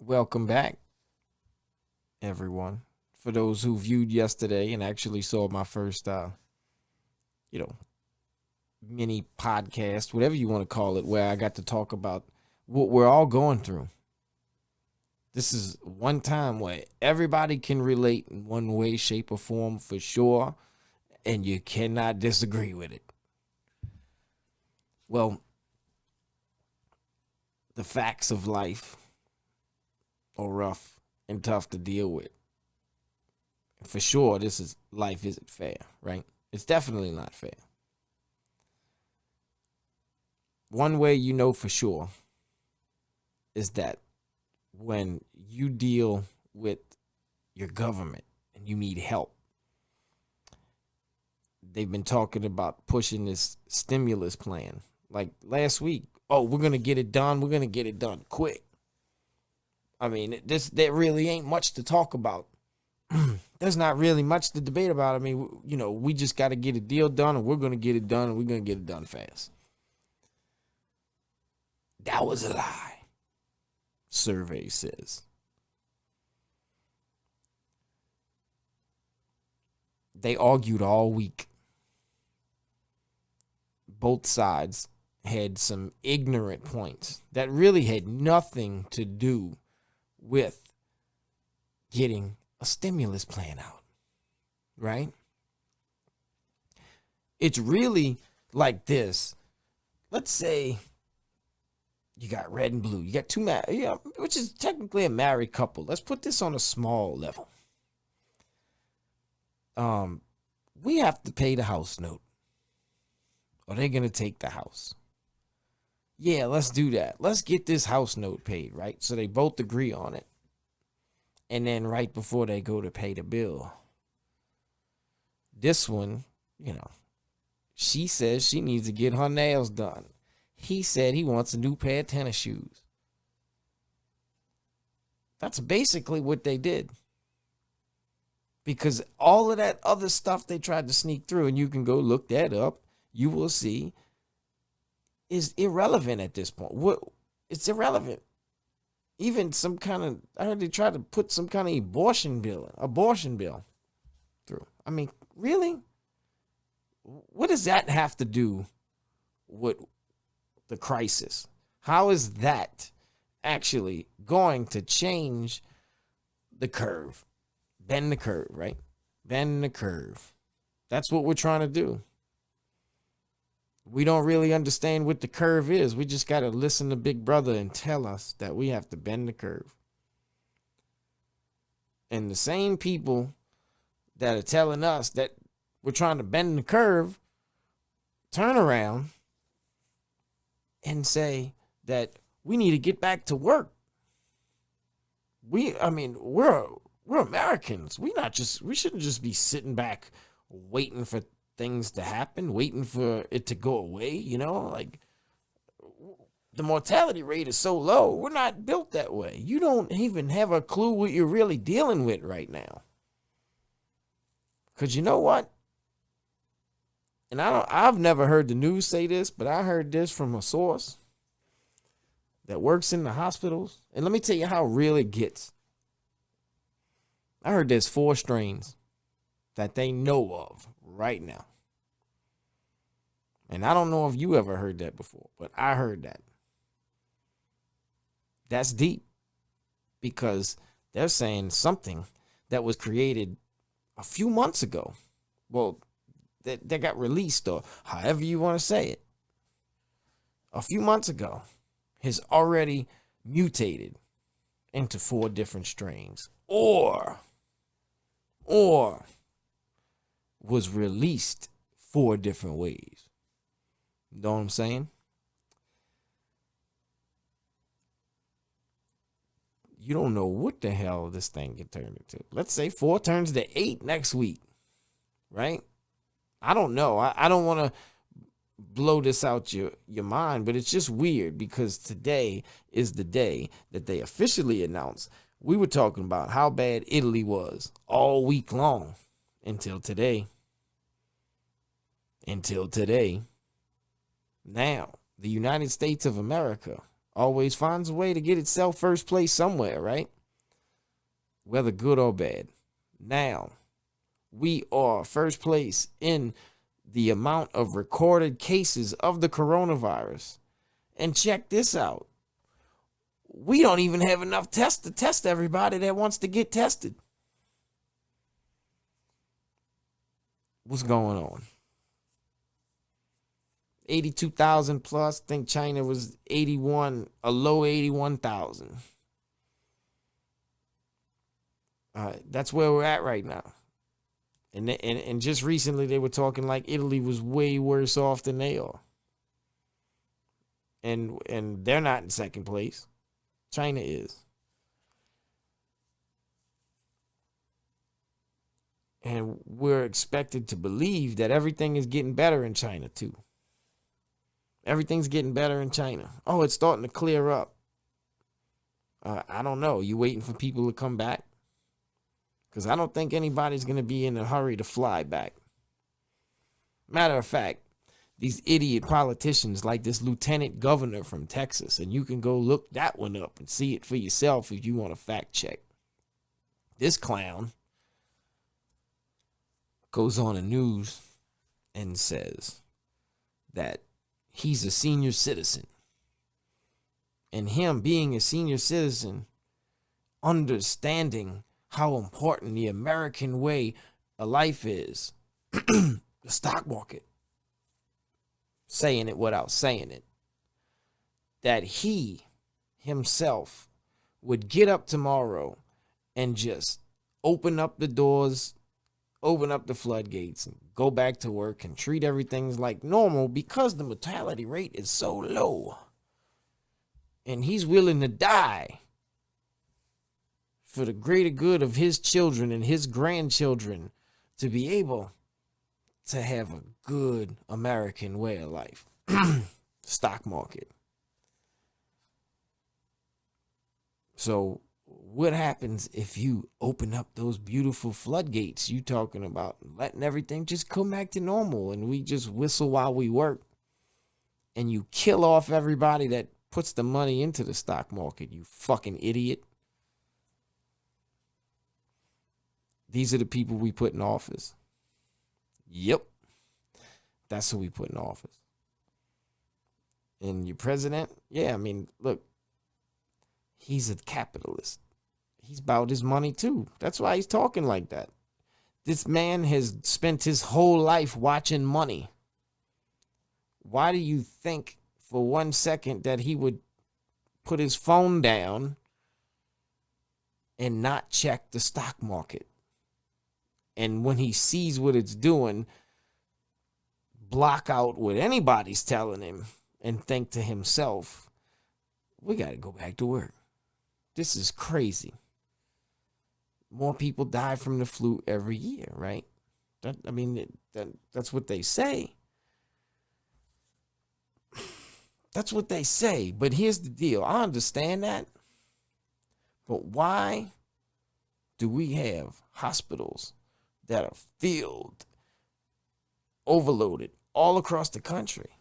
Welcome back, everyone. For those who viewed yesterday and actually saw my first, you know, mini podcast, whatever you want to call it, where I got to talk about what we're all going through. This is one time where everybody can relate in one way, shape, or form for sure, and you cannot disagree with it. Well, the facts of life are rough and tough to deal with. For sure, this is life isn't fair, right? It's definitely not fair. One way you know for sure is that when you deal with your government and you need help, they've been talking about pushing this stimulus plan. Like last week, oh, we're going to get it done. We're going to get it done quick. I mean, there really ain't much to talk about. There's not really much to debate about. I mean, we just got to get a deal done, and we're going to get it done, and we're going to get it done fast. That was a lie, survey says. They argued all week. Both sides had some ignorant points that really had nothing to do with getting a stimulus plan out, right? It's really like this. Let's say you got red and blue. You got two which is technically a married couple. Let's put this on a small level. We have to pay the house note. Are they gonna take the house? Yeah, let's do that. Let's get this house note paid, right? So they both agree on it. And then right before they go to pay the bill, this one, she says she needs to get her nails done. He said he wants a new pair of tennis shoes. That's basically what they did. Because all of that other stuff they tried to sneak through, and you can go look that up, you will see, is irrelevant at this point. It's irrelevant. Even some kind of, I heard they tried to put some kind of abortion bill through. I mean, really? What does that have to do with the crisis? How is that actually going to change the curve? Bend the curve, right? Bend the curve. That's what we're trying to do. We don't really understand what the curve is. We just got to listen to Big Brother and tell us that we have to bend the curve. And the same people that are telling us that we're trying to bend the curve turn around and say that we need to get back to work. We're Americans. We shouldn't just be sitting back waiting for things to happen, waiting for it to go away, like the mortality rate is so low. We're not built that way. You don't even have a clue what you're really dealing with right now. Because you know what? And I've never heard the news say this, but I heard this from a source that works in the hospitals. And let me tell you how real it gets. I heard there's 4 strains that they know of right now. And I don't know if you ever heard that before, but I heard that. That's deep, because they're saying something that was created a few months ago. Well, that got released, or however you want to say it, a few months ago, has already mutated into 4 different strains, or was released 4 different ways. You know what I'm saying? You don't know what the hell this thing can turn into. Let's say 4 turns to 8 next week, right? I don't know. I don't want to blow this out your mind, but it's just weird because today is the day that they officially announced. We were talking about how bad Italy was all week long until today. Now, the United States of America always finds a way to get itself first place somewhere, right? Whether good or bad. Now, we are first place in the amount of recorded cases of the coronavirus. And check this out. We don't even have enough tests to test everybody that wants to get tested. What's going on? 82,000 plus. I think China was 81, a low 81,000. That's where we're at right now. And just recently they were talking like Italy was way worse off than they are. And they're not in second place. China is. And we're expected to believe that everything is getting better in China too. Everything's getting better in China. Oh, it's starting to clear up. I don't know. You waiting for people to come back? Because I don't think anybody's going to be in a hurry to fly back. Matter of fact, these idiot politicians like this lieutenant governor from Texas, and you can go look that one up and see it for yourself if you want to fact check. This clown goes on the news and says that he's a senior citizen. And him being a senior citizen, understanding how important the American way of life is, the stock market, saying it without saying it, that he himself would get up tomorrow and just open up the doors, open up the floodgates, and go back to work and treat everything like normal because the mortality rate is so low. And he's willing to die for the greater good of his children and his grandchildren to be able to have a good American way of life. Stock market. So what happens if you open up those beautiful floodgates you talking about, letting everything just come back to normal and we just whistle while we work, and you kill off everybody that puts the money into the stock market, you fucking idiot. These are the people we put in office. Yep. That's who we put in office. And your president, yeah, I mean, look, he's a capitalist. He's about his money too. That's why he's talking like that. This man has spent his whole life watching money. Why do you think for 1 second that he would put his phone down and not check the stock market? And when he sees what it's doing, block out what anybody's telling him and think to himself, we got to go back to work. This is crazy. More people die from the flu every year, right? That's what they say. That's what they say. But here's the deal. I understand that. But why do we have hospitals that are filled, overloaded all across the country?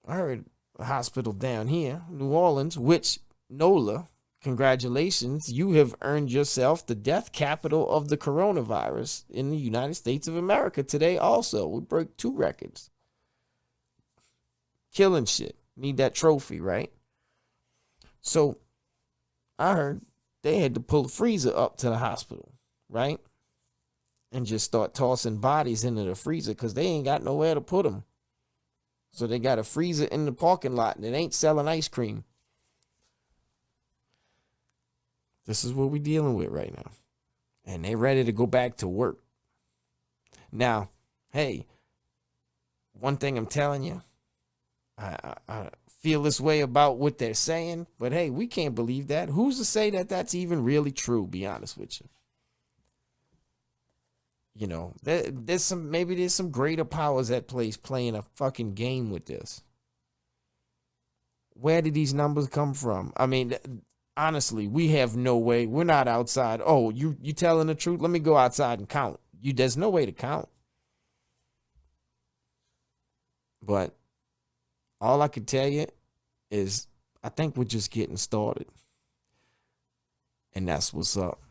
I heard a hospital down here, New Orleans, which, NOLA, congratulations, you have earned yourself the death capital of the coronavirus in the United States of America today also. We broke 2 records. Killing shit. Need that trophy, right? So I heard they had to pull the freezer up to the hospital, right? And just start tossing bodies into the freezer because they ain't got nowhere to put them. So they got a freezer in the parking lot and it ain't selling ice cream. This is what we're dealing with right now. And they ready to go back to work. Now, hey, one thing I'm telling you, I feel this way about what they're saying, but hey, we can't believe that. Who's to say that that's even really true, be honest with you? You know, there's some greater powers at place playing a fucking game with this. Where did these numbers come from? I mean, honestly, we have no way. We're not outside. Oh, you telling the truth? Let me go outside and count. There's no way to count. But all I can tell you is I think we're just getting started. And that's what's up.